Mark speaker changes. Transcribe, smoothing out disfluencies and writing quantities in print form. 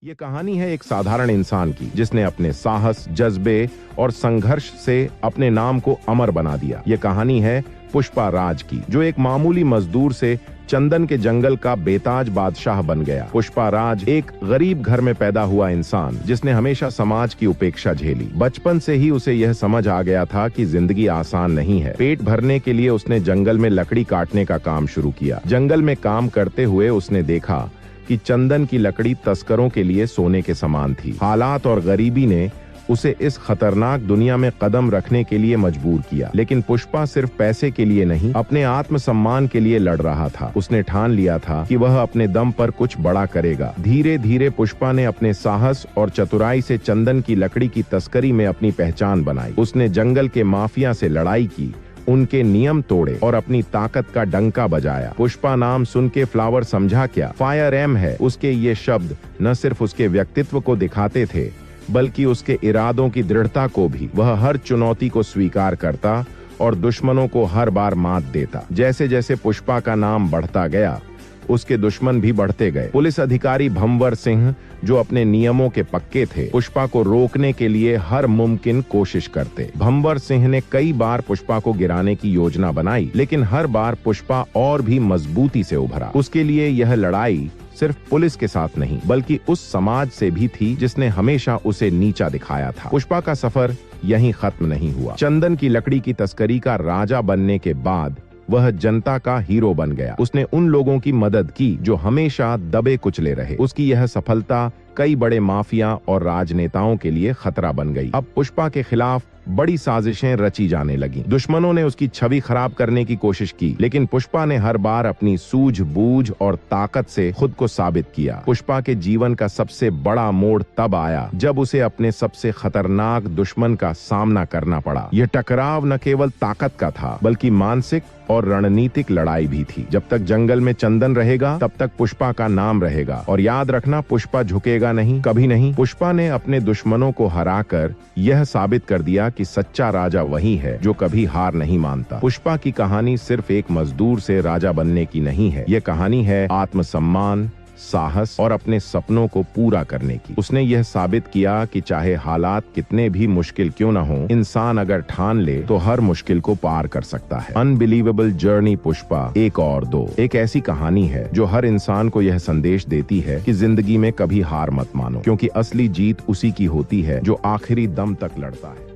Speaker 1: ये कहानी है एक साधारण इंसान की जिसने अपने साहस, जज्बे और संघर्ष से अपने नाम को अमर बना दिया। ये कहानी है पुष्पा राज की, जो एक मामूली मजदूर से चंदन के जंगल का बेताज बादशाह बन गया। पुष्पा राज एक गरीब घर में पैदा हुआ इंसान जिसने हमेशा समाज की उपेक्षा झेली। बचपन से ही उसे यह समझ आ गया था कि जिंदगी आसान नहीं है। पेट भरने के लिए उसने जंगल में लकड़ी काटने का काम शुरू किया। जंगल में काम करते हुए उसने देखा कि चंदन की लकड़ी तस्करों के लिए सोने के समान थी। हालात और गरीबी ने उसे इस खतरनाक दुनिया में कदम रखने के लिए मजबूर किया। लेकिन पुष्पा सिर्फ पैसे के लिए नहीं, अपने आत्मसम्मान के लिए लड़ रहा था। उसने ठान लिया था कि वह अपने दम पर कुछ बड़ा करेगा। धीरे धीरे पुष्पा ने अपने साहस और चतुराई से चंदन की लकड़ी की तस्करी में अपनी पहचान बनाई। उसने जंगल के माफिया से लड़ाई की, उनके नियम तोड़े और अपनी ताकत का डंका बजाया। पुष्पा नाम सुन के फ्लावर समझा क्या? फायर एम है। उसके ये शब्द न सिर्फ उसके व्यक्तित्व को दिखाते थे, बल्कि उसके इरादों की दृढ़ता को भी। वह हर चुनौती को स्वीकार करता और दुश्मनों को हर बार मात देता। जैसे जैसे पुष्पा का नाम बढ़ता गया, उसके दुश्मन भी बढ़ते गए। पुलिस अधिकारी भंवर सिंह, जो अपने नियमों के पक्के थे, पुष्पा को रोकने के लिए हर मुमकिन कोशिश करते। भंवर सिंह ने कई बार पुष्पा को गिराने की योजना बनाई, लेकिन हर बार पुष्पा और भी मजबूती से उभरा। उसके लिए यह लड़ाई सिर्फ पुलिस के साथ नहीं, बल्कि उस समाज से भी थी जिसने हमेशा उसे नीचा दिखाया था। पुष्पा का सफर यहीं खत्म नहीं हुआ। चंदन की लकड़ी की तस्करी का राजा बनने के बाद वह जनता का हीरो बन गया। उसने उन लोगों की मदद की जो हमेशा दबे कुचले रहे। उसकी यह सफलता कई बड़े माफिया और राजनेताओं के लिए खतरा बन गई। अब पुष्पा के खिलाफ बड़ी साजिशें रची जाने लगी। दुश्मनों ने उसकी छवि खराब करने की कोशिश की, लेकिन पुष्पा ने हर बार अपनी सूझबूझ और ताकत से खुद को साबित किया। पुष्पा के जीवन का सबसे बड़ा मोड़ तब आया जब उसे अपने सबसे खतरनाक दुश्मन का सामना करना पड़ा। यह टकराव न केवल ताकत का था, बल्कि मानसिक और रणनीतिक लड़ाई भी थी। जब तक जंगल में चंदन रहेगा, तब तक पुष्पा का नाम रहेगा। और याद रखना, पुष्पा झुकेगा नहीं, कभी नहीं। पुष्पा ने अपने दुश्मनों को हराकर यह साबित कर दिया कि सच्चा राजा वही है जो कभी हार नहीं मानता। पुष्पा की कहानी सिर्फ एक मजदूर से राजा बनने की नहीं है। यह कहानी है आत्मसम्मान, साहस और अपने सपनों को पूरा करने की। उसने यह साबित किया कि चाहे हालात कितने भी मुश्किल क्यों न हो, इंसान अगर ठान ले तो हर मुश्किल को पार कर सकता है। अनबिलीवेबल जर्नी पुष्पा 1 और 2 एक ऐसी कहानी है जो हर इंसान को यह संदेश देती है कि जिंदगी में कभी हार मत मानो, क्योंकि असली जीत उसी की होती है जो आखिरी दम तक लड़ता है।